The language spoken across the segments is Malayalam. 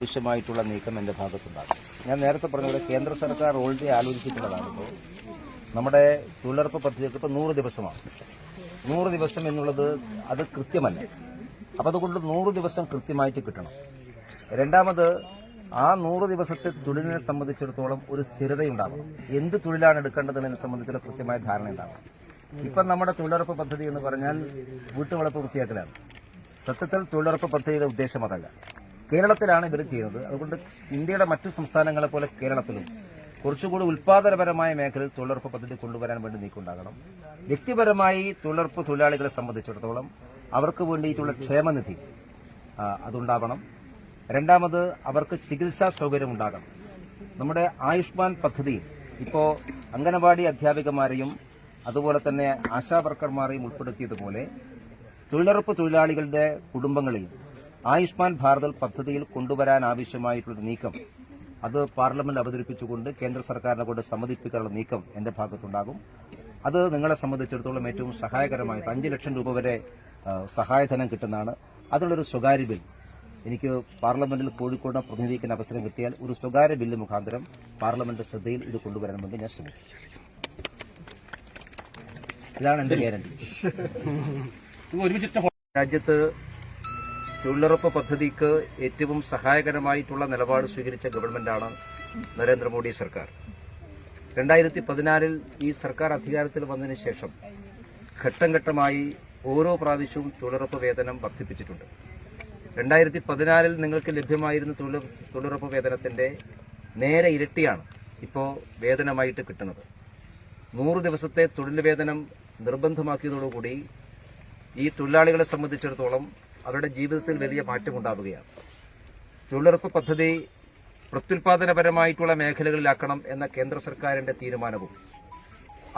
ആവശ്യമായിട്ടുള്ള നീക്കം എന്റെ ഭാഗത്തുണ്ടാകും. ഞാൻ നേരത്തെ പറഞ്ഞതുപോലെ കേന്ദ്ര സർക്കാർ ഓൾറെഡി ആലോചിച്ചിട്ടുള്ളതാണ്. ഇപ്പോൾ നമ്മുടെ തൊഴിലുറപ്പ് പദ്ധതിക്ക് ഇപ്പോൾ 100 ദിവസമാണ്. 100 ദിവസം എന്നുള്ളത് അത് കൃത്യമല്ല. അപ്പം അതുകൊണ്ട് 100 ദിവസം കൃത്യമായിട്ട് കിട്ടണം. രണ്ടാമത് ആ 100 ദിവസത്തെ തൊഴിലിനെ സംബന്ധിച്ചിടത്തോളം ഒരു സ്ഥിരതയുണ്ടാകണം. എന്ത് തൊഴിലാണ് എടുക്കേണ്ടതിനെ സംബന്ധിച്ചുള്ള കൃത്യമായ ധാരണ ഉണ്ടാകണം. ഇപ്പം നമ്മുടെ തൊഴിലുറപ്പ് പദ്ധതി എന്ന് പറഞ്ഞാൽ വീട്ടുവളപ്പ് വൃത്തിയാക്കലാണ്. സത്യത്തിൽ തൊഴിലുറപ്പ് പദ്ധതിയുടെ ഉദ്ദേശം അതല്ല. കേരളത്തിലാണ് ഇവർ ചെയ്യുന്നത്. അതുകൊണ്ട് ഇന്ത്യയുടെ മറ്റു സംസ്ഥാനങ്ങളെ പോലെ കേരളത്തിലും കുറച്ചുകൂടി ഉൽപാദനപരമായ മേഖലയിൽ തൊഴിലുറപ്പ് പദ്ധതി കൊണ്ടുവരാൻ വേണ്ടി നീക്കമുണ്ടാകണം. വ്യക്തിപരമായി തൊഴിലുറപ്പ് തൊഴിലാളികളെ സംബന്ധിച്ചിടത്തോളം അവർക്ക് വേണ്ടിയിട്ടുള്ള ക്ഷേമനിധി അതുണ്ടാവണം. രണ്ടാമത് അവർക്ക് ചികിത്സാ സൗകര്യം ഉണ്ടാകണം. നമ്മുടെ ആയുഷ്മാൻ പദ്ധതിയിൽ ഇപ്പോൾ അംഗനവാടി അധ്യാപികമാരെയും അതുപോലെ തന്നെ ആശാ വർക്കർമാരെയും ഉൾപ്പെടുത്തിയതുപോലെ തൊഴിലുറപ്പ് തൊഴിലാളികളുടെ കുടുംബങ്ങളെയും ആയുഷ്മാൻ ഭാരത് പദ്ധതിയിൽ കൊണ്ടുവരാൻ ആവശ്യമായിട്ടുള്ള നീക്കം അത് പാർലമെന്റ് അവതരിപ്പിച്ചുകൊണ്ട് കേന്ദ്ര സർക്കാരിനെ കൊണ്ട് സമ്മതിപ്പിക്കാനുള്ള നീക്കം എന്റെ ഭാഗത്തുണ്ടാകും. അത് നിങ്ങളെ സംബന്ധിച്ചിടത്തോളം ഏറ്റവും സഹായകരമായിട്ട് 5 ലക്ഷം രൂപ വരെ സഹായധനം കിട്ടുന്നതാണ്. അതിനുള്ളൊരു സ്വകാര്യ ബിൽ എനിക്ക് പാർലമെന്റിൽ കോഴിക്കോട് പ്രതിനിധീകരിക്കുന്ന അവസരം കിട്ടിയാൽ ഒരു സ്വകാര്യ ബില്ല് മുഖാന്തരം പാർലമെന്റ് ശ്രദ്ധയിൽ ഇത് കൊണ്ടുവരാൻ വേണ്ടി ഞാൻ ശ്രമിക്കും. ഇതാണ് എന്റെ ഗ്യാരണ്ടി. രാജ്യത്ത് തൊഴിലുറപ്പ് പദ്ധതിക്ക് ഏറ്റവും സഹായകരമായിട്ടുള്ള നിലപാട് സ്വീകരിച്ച ഗവൺമെന്റാണ് നരേന്ദ്രമോദി സർക്കാർ. 2014 ഈ സർക്കാർ അധികാരത്തിൽ വന്നതിന് ശേഷം ഘട്ടം ഘട്ടമായി ഓരോ പ്രാവശ്യവും തൊഴിലുറപ്പ് വേതനം വർദ്ധിപ്പിച്ചിട്ടുണ്ട്. 2014 നിങ്ങൾക്ക് ലഭ്യമായിരുന്ന തൊഴിലുറപ്പ് വേതനത്തിന്റെ നേരെ ഇരട്ടിയാണ് ഇപ്പോൾ വേതനമായിട്ട് കിട്ടുന്നത്. 100 ദിവസത്തെ തൊഴിൽ വേതനം നിർബന്ധമാക്കിയതോടുകൂടി ഈ തൊഴിലാളികളെ സംബന്ധിച്ചിടത്തോളം അവരുടെ ജീവിതത്തിൽ വലിയ മാറ്റമുണ്ടാവുകയാണ്. തൊഴിലുറപ്പ് പദ്ധതി പ്രത്യുൽപാദനപരമായിട്ടുള്ള മേഖലകളിലാക്കണം എന്ന കേന്ദ്ര സർക്കാരിന്റെ തീരുമാനവും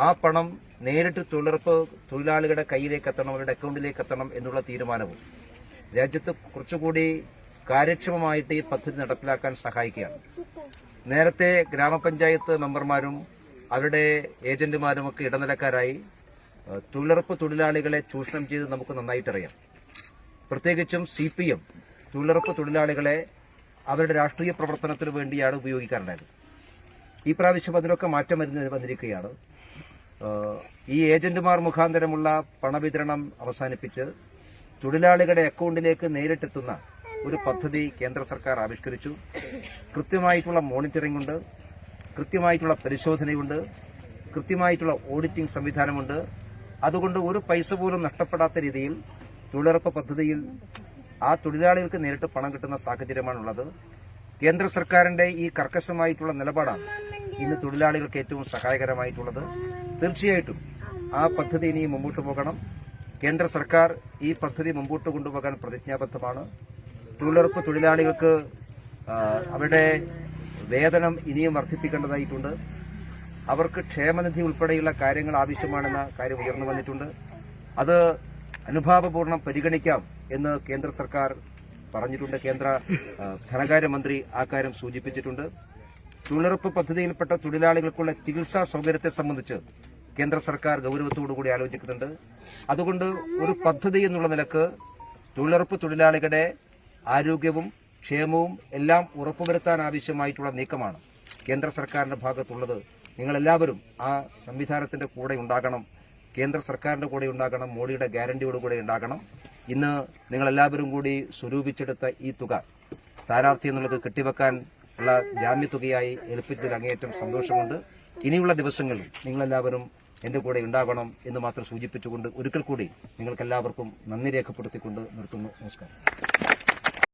ആ പണം നേരിട്ട് തൊഴിലുറപ്പ് തൊഴിലാളികളുടെ കയ്യിലേക്ക് എത്തണം, അവരുടെ അക്കൌണ്ടിലേക്ക് എത്തണം എന്നുള്ള തീരുമാനവും രാജ്യത്ത് കുറച്ചുകൂടി കാര്യക്ഷമമായിട്ട് ഈ പദ്ധതി നടപ്പിലാക്കാൻ സഹായിക്കുകയാണ്. നേരത്തെ ഗ്രാമപഞ്ചായത്ത് മെമ്പർമാരും അവരുടെ ഏജന്റുമാരുമൊക്കെ ഇടനിലക്കാരായി തൊഴിലുറപ്പ് തൊഴിലാളികളെ ചൂഷണം ചെയ്ത് നമുക്ക് നന്നായിട്ടറിയാം. പ്രത്യേകിച്ചും CPM തൊഴിലുറപ്പ് തൊഴിലാളികളെ അവരുടെ രാഷ്ട്രീയ പ്രവർത്തനത്തിന് വേണ്ടിയാണ് ഉപയോഗിക്കാറുണ്ടായത്. ഈ പ്രാവശ്യം അതിനൊക്കെ മാറ്റം വന്നിരിക്കുകയാണ്. ഈ ഏജന്റുമാർ മുഖാന്തരമുള്ള പണവിതരണം അവസാനിപ്പിച്ച് തൊഴിലാളികളുടെ അക്കൌണ്ടിലേക്ക് നേരിട്ടെത്തുന്ന ഒരു പദ്ധതി കേന്ദ്ര സർക്കാർ ആവിഷ്കരിച്ചു. കൃത്യമായിട്ടുള്ള മോണിറ്ററിംഗ് ഉണ്ട്, കൃത്യമായിട്ടുള്ള പരിശോധനയുണ്ട്, കൃത്യമായിട്ടുള്ള ഓഡിറ്റിംഗ് സംവിധാനമുണ്ട്. അതുകൊണ്ട് ഒരു പൈസ പോലും നഷ്ടപ്പെടാത്ത രീതിയിൽ തൊഴിലുറപ്പ് പദ്ധതിയിൽ ആ തൊഴിലാളികൾക്ക് നേരിട്ട് പണം കിട്ടുന്ന സാഹചര്യമാണുള്ളത്. കേന്ദ്ര സർക്കാരിന്റെ ഈ കർക്കശമായിട്ടുള്ള നിലപാടാണ് ഇന്ന് തൊഴിലാളികൾക്ക് ഏറ്റവും സഹായകരമായിട്ടുള്ളത്. തീർച്ചയായിട്ടും ആ പദ്ധതി ഇനി മുമ്പോട്ട് പോകണം. കേന്ദ്ര സർക്കാർ ഈ പദ്ധതി മുമ്പോട്ട് കൊണ്ടുപോകാൻ പ്രതിജ്ഞാബദ്ധമാണ്. തൊഴിലുറപ്പ് തൊഴിലാളികൾക്ക് അവരുടെ വേതനം ഇനിയും വർദ്ധിപ്പിക്കേണ്ടതായിട്ടുണ്ട്. അവർക്ക് ക്ഷേമനിധി ഉൾപ്പെടെയുള്ള കാര്യങ്ങൾ ആവശ്യമാണെന്ന കാര്യം ഉയർന്നു വന്നിട്ടുണ്ട്. അത് അനുഭാവപൂർണ്ണം പരിഗണിക്കാം എന്ന് കേന്ദ്ര സർക്കാർ പറഞ്ഞിട്ടുണ്ട്. കേന്ദ്ര ധനകാര്യമന്ത്രി ആ കാര്യം സൂചിപ്പിച്ചിട്ടുണ്ട്. തൊഴിലുറപ്പ് പദ്ധതിയിൽപ്പെട്ട തൊഴിലാളികൾക്കുള്ള ചികിത്സാ സൗകര്യത്തെ സംബന്ധിച്ച് കേന്ദ്ര സർക്കാർ ഗൌരവത്തോടുകൂടി ആലോചിക്കുന്നുണ്ട്. അതുകൊണ്ട് ഒരു പദ്ധതി എന്നുള്ള നിലക്ക് തൊഴിലുറപ്പ് തൊഴിലാളികളുടെ ആരോഗ്യവും ക്ഷേമവും എല്ലാം ഉറപ്പുവരുത്താൻ ആവശ്യമായിട്ടുള്ള നീക്കമാണ് കേന്ദ്ര സർക്കാരിന്റെ ഭാഗത്തുള്ളത്. നിങ്ങളെല്ലാവരും ആ സംവിധാനത്തിന്റെ കൂടെ ഉണ്ടാകണം, കേന്ദ്ര സർക്കാരിന്റെ കൂടെ ഉണ്ടാകണം, മോഡിയുടെ ഗ്യാരണ്ടിയോടുകൂടെ ഉണ്ടാകണം. ഇന്ന് നിങ്ങളെല്ലാവരും കൂടി സ്വരൂപിച്ചെടുത്ത ഈ തുക സ്ഥാനാർത്ഥി എന്നുള്ളത് കെട്ടിവെക്കാൻ ഉള്ള ജാമ്യത്തുകയായി ഏൽപ്പിച്ചതിൽ അങ്ങേയറ്റം സന്തോഷമുണ്ട്. ഇനിയുള്ള ദിവസങ്ങളിൽ നിങ്ങളെല്ലാവരും എന്റെ കൂടെ ഉണ്ടാകണം എന്ന് മാത്രം സൂചിപ്പിച്ചുകൊണ്ട് ഒരിക്കൽ കൂടി നിങ്ങൾക്കെല്ലാവർക്കും നന്ദി രേഖപ്പെടുത്തിക്കൊണ്ട് നിർത്തുന്നു. നമസ്കാരം.